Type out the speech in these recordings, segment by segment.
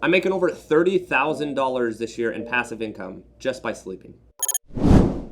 I'm making over $30,000 this year in passive income just by sleeping.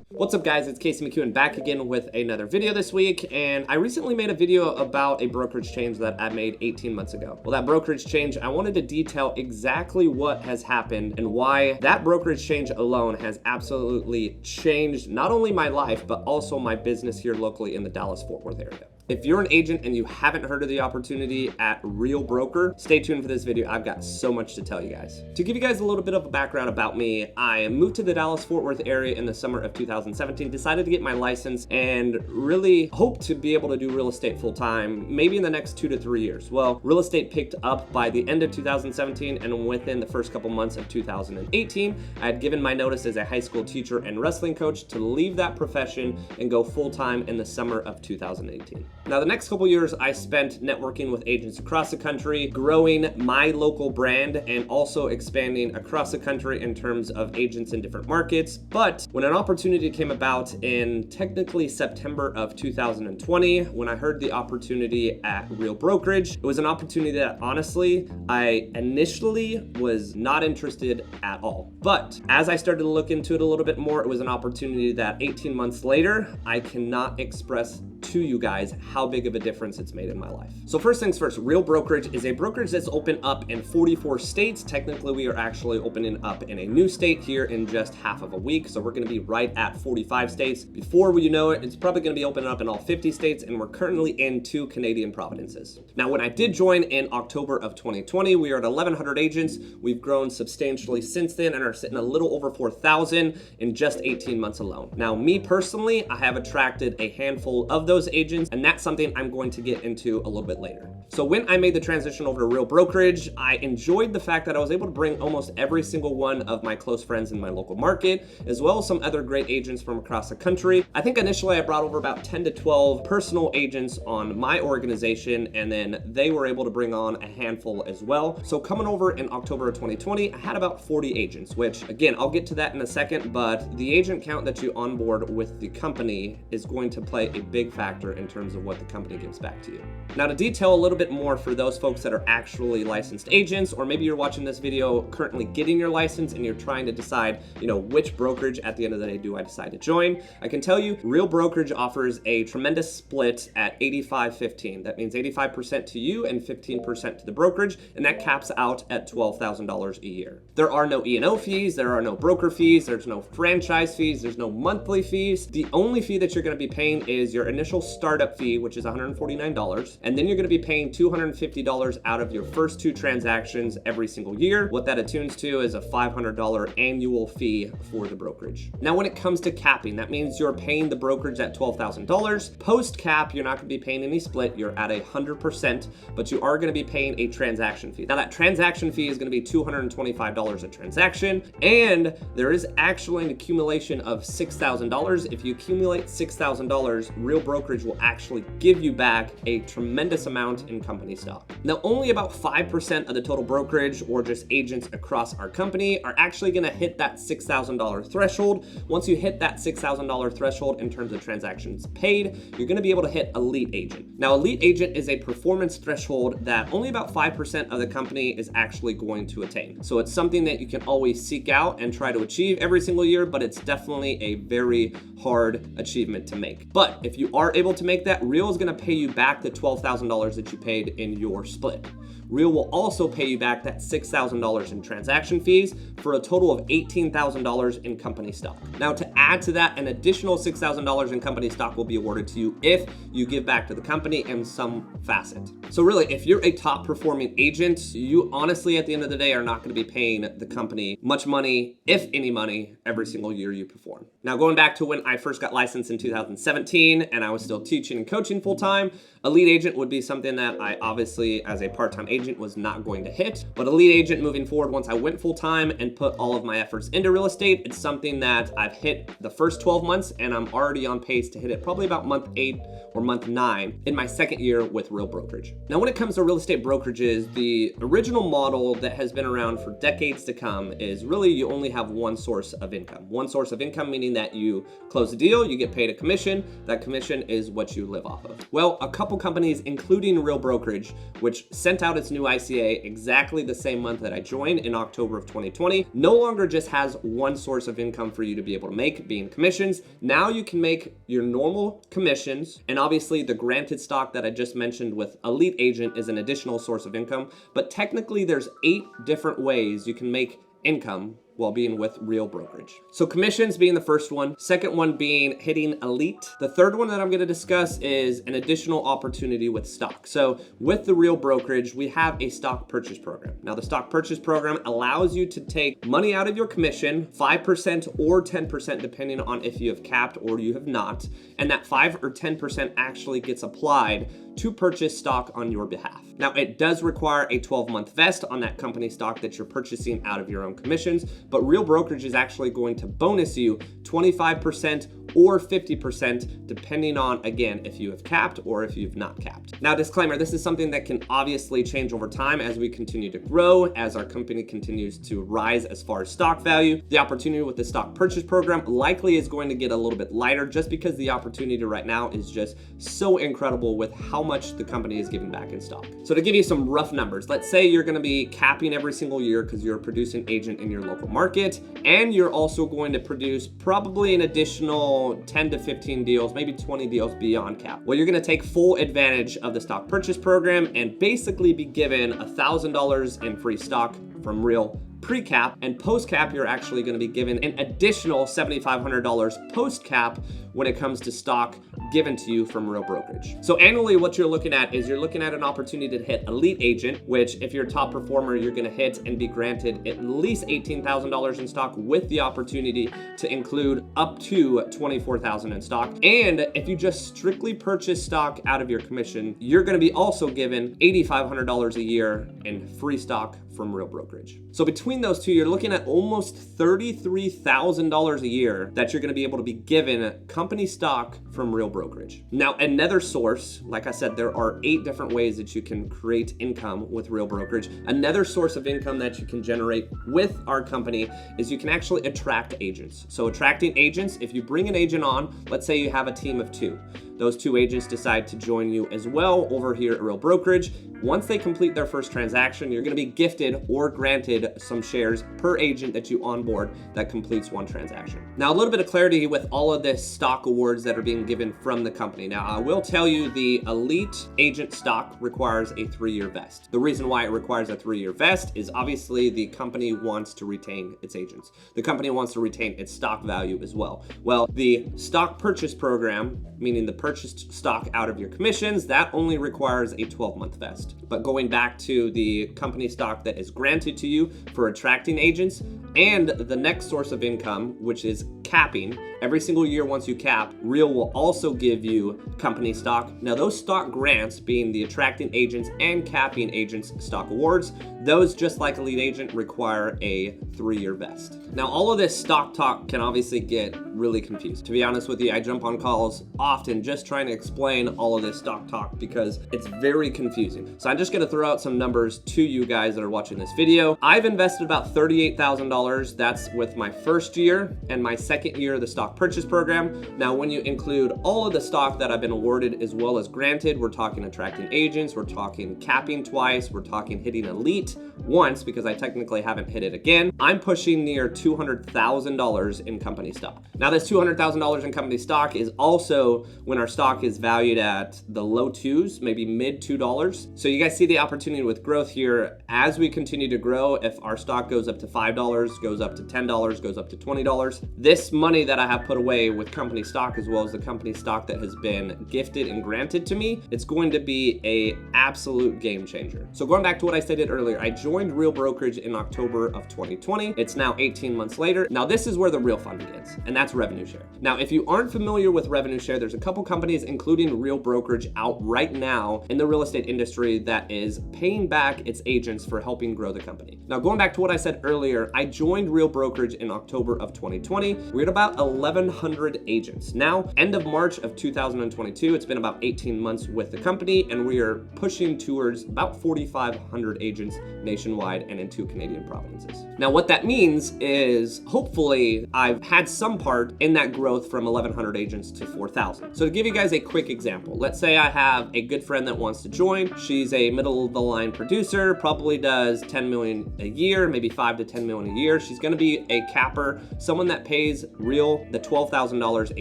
What's up guys, it's McKeown back again with another video this week, and I recently made a video about a brokerage change that I made 18 months ago. Well, that brokerage change, I wanted to detail exactly what has happened and why that brokerage change alone has absolutely changed not only my life, but also my business here locally in the Dallas-Fort Worth area. If you're an agent and you haven't heard of the opportunity at Real Broker, stay tuned for this video. I've got so much to tell you guys. To give you guys a little bit of a background about me, I moved to the Dallas-Fort Worth area in the summer of 2017, decided to get my license, and really hoped to be able to do real estate full time, maybe in the next 2 to 3 years. Well, real estate picked up by the end of 2017, and within the first couple months of 2018, I had given my notice as a high school teacher and wrestling coach to leave that profession and go full time in the summer of 2018. Now, the next couple years I spent networking with agents across the country, growing my local brand, and also expanding across the country in terms of agents in different markets. But when an opportunity came about in technically September of 2020, when I heard the opportunity at Real Brokerage, it was an opportunity that honestly, I initially was not interested at all. But as I started to look into it a little bit more, it was an opportunity that 18 months later, I cannot express to you guys how big of a difference it's made in my life. So first things first, Real Brokerage is a brokerage that's open up in 44 states. Technically, we are actually opening up in a new state here in just half of a week. So we're gonna be right at 45 states. Before you know it, it's probably gonna be opening up in all 50 states, and we're currently in 2 Canadian provinces. Now, when I did join in October of 2020, we are at 1,100 agents. We've grown substantially since then and are sitting a little over 4,000 in just 18 months alone. Now, me personally, I have attracted a handful of those agents, and that's something I'm going to get into a little bit later. So when I made the transition over to Real Brokerage, I enjoyed the fact that I was able to bring almost every single one of my close friends in my local market, as well as some other great agents from across the country. I think initially I brought over about 10 to 12 personal agents on my organization, and then they were able to bring on a handful as well. So coming over in October of 2020, I had about 40 agents, which again, I'll get to that in a second, but the agent count that you onboard with the company is going to play a big factor in terms of what the company gives back to you. Now, to detail a little bit more for those folks that are actually licensed agents, or maybe you're watching this video currently getting your license and you're trying to decide, which brokerage at the end of the day do I decide to join, I can tell you Real Brokerage offers a tremendous split at 85-15. That means 85% to you and 15% to the brokerage, and that caps out at $12,000 a year. There are no E&O fees, there are no broker fees, there's no franchise fees, there's no monthly fees. The only fee that you're gonna be paying is your initial startup fee, which is $149, and then you're gonna be paying $250 out of your first 2 transactions every single year. What that attunes to is a $500 annual fee for the brokerage. Now, when it comes to capping, that means you're paying the brokerage at $12,000. Post cap, you're not gonna be paying any split, you're at 100%, but you are gonna be paying a transaction fee. Now, that transaction fee is gonna be $225 a transaction, and there is actually an accumulation of $6,000. If you accumulate $6,000, Real Brokerage will actually give you back a tremendous amount in company stock. Now, only about 5% of the total brokerage or just agents across our company are actually gonna hit that $6,000 threshold. Once you hit that $6,000 threshold in terms of transactions paid, you're gonna be able to hit Elite Agent. Now, Elite Agent is a performance threshold that only about 5% of the company is actually going to attain. So it's something that you can always seek out and try to achieve every single year, but it's definitely a very hard achievement to make. But if you are able to make that, Real is gonna pay you back the $12,000 that you paid in your split. Real will also pay you back that $6,000 in transaction fees for a total of $18,000 in company stock. Now, to add to that, an additional $6,000 in company stock will be awarded to you if you give back to the company in some facet. So really, if you're a top performing agent, you honestly, at the end of the day, are not going to be paying the company much money, if any money, every single year you perform. Now, going back to when I first got licensed in 2017 and I was still teaching and coaching full time, Elite Agent would be something that I obviously, as a part-time agent, was not going to hit. But Elite Agent moving forward, once I went full time and put all of my efforts into real estate, it's something that I've hit the first 12 months, and I'm already on pace to hit it probably about month 8 or month 9 in my second year with Real Brokerage. Now, when it comes to real estate brokerages, the original model that has been around for decades to come is really you only have one source of income. One source of income, meaning that you close a deal, you get paid a commission. That commission is what you live off of. Well, a couple companies, including Real Brokerage, which sent out its new ICA exactly the same month that I joined in October of 2020, no longer just has one source of income for you to be able to make, being commissions. Now you can make your normal commissions, and obviously the granted stock that I just mentioned with Elite Agent is an additional source of income, but technically there's 8 different ways you can make income while being with Real Brokerage. So commissions being the first one, second one being hitting Elite. The third one that I'm gonna discuss is an additional opportunity with stock. So with the Real Brokerage, we have a stock purchase program. Now the stock purchase program allows you to take money out of your commission, 5% or 10% depending on if you have capped or you have not, and that 5 or 10% actually gets applied to purchase stock on your behalf. Now it does require a 12-month vest on that company stock that you're purchasing out of your own commissions, but Real Brokerage is actually going to bonus you 25% or 50% depending on, again, if you have capped or if you've not capped. Now disclaimer, this is something that can obviously change over time as we continue to grow, as our company continues to rise as far as stock value. The opportunity with the stock purchase program likely is going to get a little bit lighter just because the opportunity right now is just so incredible with how much the company is giving back in stock. So to give you some rough numbers, let's say you're gonna be capping every single year because you're a producing agent in your local market, and you're also going to produce probably an additional 10 to 15 deals, maybe 20 deals beyond cap. Well, you're gonna take full advantage of the stock purchase program and basically be given $1,000 in free stock from Real pre-cap, and post-cap you're actually going to be given an additional $7,500 post-cap when it comes to stock given to you from Real Brokerage. So annually what you're looking at is you're looking at an opportunity to hit Elite Agent, which if you're a top performer, you're going to hit and be granted at least $18,000 in stock with the opportunity to include up to $24,000 in stock. And if you just strictly purchase stock out of your commission, you're going to be also given $8,500 a year in free stock from Real Brokerage. So between those two, you're looking at almost $33,000 a year that you're gonna be able to be given company stock from Real Brokerage. Now, another source, like I said, there are 8 different ways that you can create income with Real Brokerage. Another source of income that you can generate with our company is you can actually attract agents. So attracting agents, if you bring an agent on, let's say you have a team of 2. Those 2 agents decide to join you as well over here at Real Brokerage. Once they complete their first transaction, you're gonna be gifted or granted some shares per agent that you onboard that completes one transaction. Now, a little bit of clarity with all of this stock awards that are being given from the company. Now, I will tell you the Elite Agent stock requires a 3-year vest. The reason why it requires a 3-year vest is obviously the company wants to retain its agents. The company wants to retain its stock value as well. Well, the stock purchase program, meaning the purchased stock out of your commissions, that only requires a 12-month vest. But going back to the company stock that is granted to you for attracting agents, and the next source of income, which is capping. Every single year once you cap, Real will also give you company stock. Now those stock grants, being the attracting agents and capping agents stock awards, those, just like Elite Agent, require a 3-year vest. Now all of this stock talk can obviously get really confused. To be honest with you, I jump on calls often just trying to explain all of this stock talk because it's very confusing. So I'm just gonna throw out some numbers to you guys that are watching this video. I've invested about $38,000. That's with my first year and my second year of the stock purchase program. Now, when you include all of the stock that I've been awarded as well as granted, we're talking attracting agents, we're talking capping twice, we're talking hitting Elite once because I technically haven't hit it again. I'm pushing near $200,000 in company stock. Now, this $200,000 in company stock is also when our stock is valued at the low 2s, maybe mid $2. So you guys see the opportunity with growth here. As we continue to grow, if our stock goes up to $5, goes up to $10, goes up to $20, this money that I have put away with company stock, as well as the company stock that has been gifted and granted to me, it's going to be a absolute game changer. So going back to what I stated earlier, I joined Real Brokerage in October of 2020. It's now 18 months later. Now this is where the real fun begins, and that's revenue share. Now, if you aren't familiar with revenue share, there's a couple companies, including Real Brokerage, out right now in the real estate industry that is paying back its agents for helping grow the company. Now, going back to what I said earlier, I joined joined Real Brokerage in October of 2020, we're at about 1,100 agents. Now, end of March of 2022, it's been about 18 months with the company, and we are pushing towards about 4,500 agents nationwide and in 2 Canadian provinces. Now, what that means is hopefully I've had some part in that growth from 1,100 agents to 4,000. So to give you guys a quick example, let's say I have a good friend that wants to join. She's a middle of the line producer, probably does 10 million a year, maybe 5 to 10 million a year. She's gonna be a capper, someone that pays Real the $12,000 a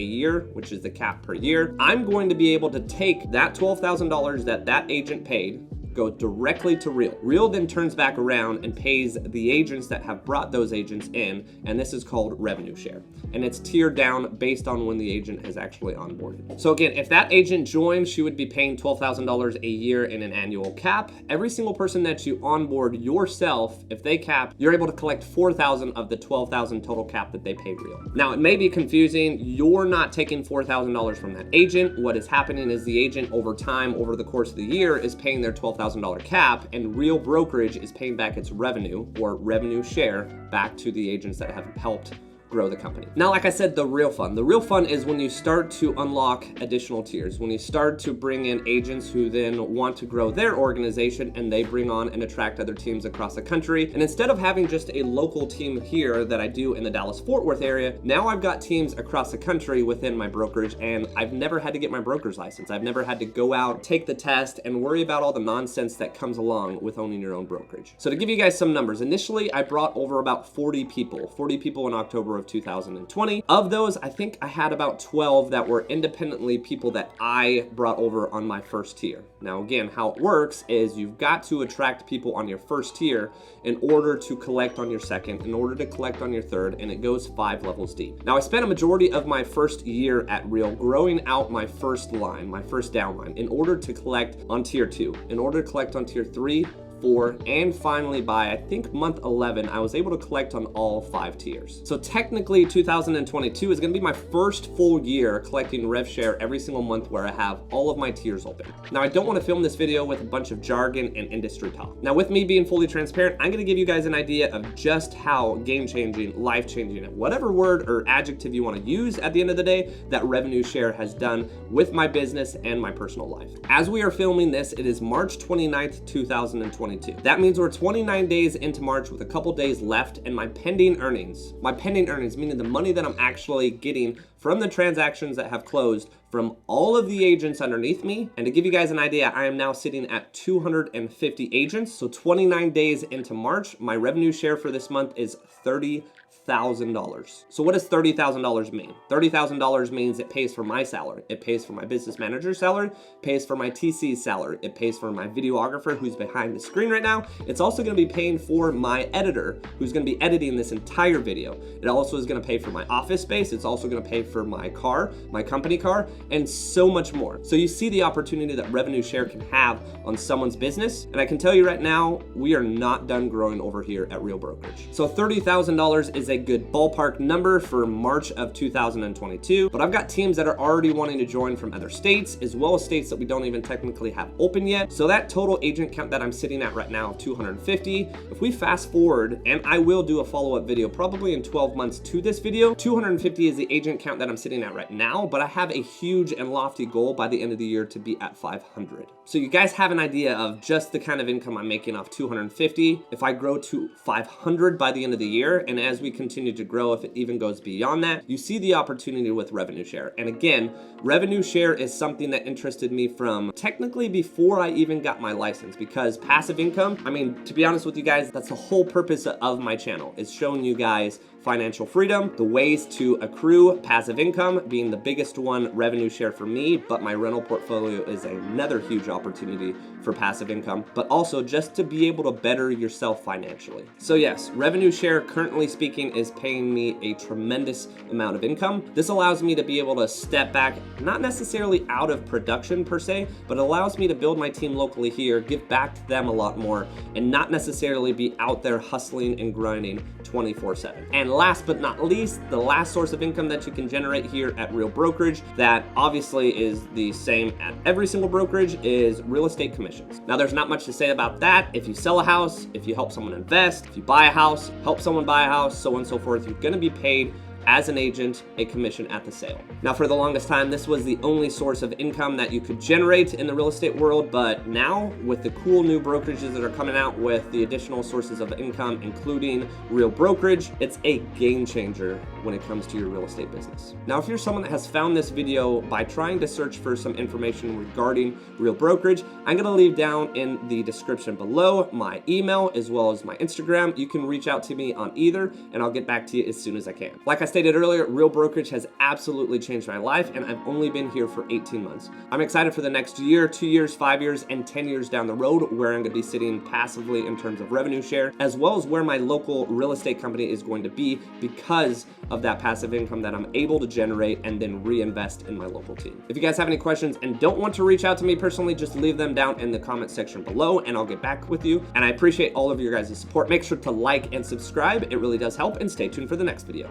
year, which is the cap per year. I'm going to be able to take that $12,000 that that agent paid, go directly to Real. Real then turns back around and pays the agents that have brought those agents in, and this is called revenue share. And it's tiered down based on when the agent has actually onboarded. So again, if that agent joins, she would be paying $12,000 a year in an annual cap. Every single person that you onboard yourself, if they cap, you're able to collect $4,000 of the $12,000 total cap that they pay Real. Now, it may be confusing. You're not taking $4,000 from that agent. What is happening is the agent over time, over the course of the year, is paying their $12,000 cap, and Real Brokerage is paying back its revenue or revenue share back to the agents that have helped grow the company. Now, like I said, the real fun. The real fun is when you start to unlock additional tiers, when you start to bring in agents who then want to grow their organization and they bring on and attract other teams across the country. And instead of having just a local team here that I do in the Dallas-Fort Worth area, now I've got teams across the country within my brokerage, and I've never had to get my broker's license. I've never had to go out, take the test, and worry about all the nonsense that comes along with owning your own brokerage. So to give you guys some numbers, initially I brought over about 40 people in October of 2020. Of those, I think I had about 12 that were independently people that I brought over on my first tier. Now, again, how it works is you've got to attract people on your first tier in order to collect on your second, in order to collect on your third, and it goes 5 levels deep. Now, I spent a majority of my first year at Real growing out my first line, my first downline, in order to collect on tier 2, in order to collect on tier 3, 4, and finally by I think month 11, I was able to collect on all 5 tiers. So technically 2022 is gonna be my first full year collecting rev share every single month where I have all of my tiers open. Now, I don't wanna film this video with a bunch of jargon and industry talk. Now, with me being fully transparent, I'm gonna give you guys an idea of just how game-changing, life-changing, whatever word or adjective you wanna use at the end of the day, that revenue share has done with my business and my personal life. As we are filming this, it is March 29th, 2022. That means we're 29 days into March with a couple days left, and my pending earnings, meaning the money that I'm actually getting from the transactions that have closed from all of the agents underneath me. And to give you guys an idea, I am now sitting at 250 agents. So 29 days into March, my revenue share for this month is $30,000. So what does $30,000 mean? $30,000 means it pays for my salary. It pays for my business manager's salary, pays for my TC's salary. It pays for my videographer who's behind the screen right now. It's also gonna be paying for my editor who's gonna be editing this entire video. It also is gonna pay for my office space. It's also gonna pay for my car, my company car, and so much more. So you see the opportunity that revenue share can have on someone's business. And I can tell you right now, we are not done growing over here at Real Brokerage. So $30,000 is a good ballpark number for March of 2022, but I've got teams that are already wanting to join from other states, as well as states that we don't even technically have open yet. So that total agent count that I'm sitting at right now, 250, if we fast forward, and I will do a follow-up video probably in 12 months to this video, 250 is the agent count that I'm sitting at right now, but I have a huge and lofty goal by the end of the year to be at 500. So you guys have an idea of just the kind of income I'm making off 250. If I grow to 500 by the end of the year, and as we continue to grow, if it even goes beyond that, you see the opportunity with revenue share. And again, revenue share is something that interested me from technically before I even got my license, because passive income, I mean, to be honest with you guys, that's the whole purpose of my channel, is showing you guys financial freedom, the ways to accrue passive income being the biggest one, revenue share for me, but my rental portfolio is another huge opportunity for passive income, but also just to be able to better yourself financially. So yes, revenue share, currently speaking, is paying me a tremendous amount of income. This allows me to be able to step back, not necessarily out of production per se, but allows me to build my team locally here, give back to them a lot more, and not necessarily be out there hustling and grinding 24/7. And last but not least, the last source of income that you can generate here at Real Brokerage, that obviously is the same at every single brokerage, is real estate commissions. Now, there's not much to say about that. If you sell a house, if you help someone invest, if you buy a house, help someone buy a house, so on and so forth, you're gonna be paid as an agent a commission at the sale. Now, for the longest time, this was the only source of income that you could generate in the real estate world, but now with the cool new brokerages that are coming out with the additional sources of income, including Real Brokerage, it's a game changer when it comes to your real estate business. Now, if you're someone that has found this video by trying to search for some information regarding Real Brokerage, I'm gonna leave down in the description below my email as well as my Instagram. You can reach out to me on either, and I'll get back to you as soon as I can. Like I stated earlier, Real Brokerage has absolutely changed my life, and I've only been here for 18 months. I'm excited for the next year, 2 years, 5 years, and 10 years down the road, where I'm gonna be sitting passively in terms of revenue share, as well as where my local real estate company is going to be because of that passive income that I'm able to generate and then reinvest in my local team. If you guys have any questions and don't want to reach out to me personally, just leave them down in the comment section below and I'll get back with you. And I appreciate all of your guys' support. Make sure to like and subscribe. It really does help, and stay tuned for the next video.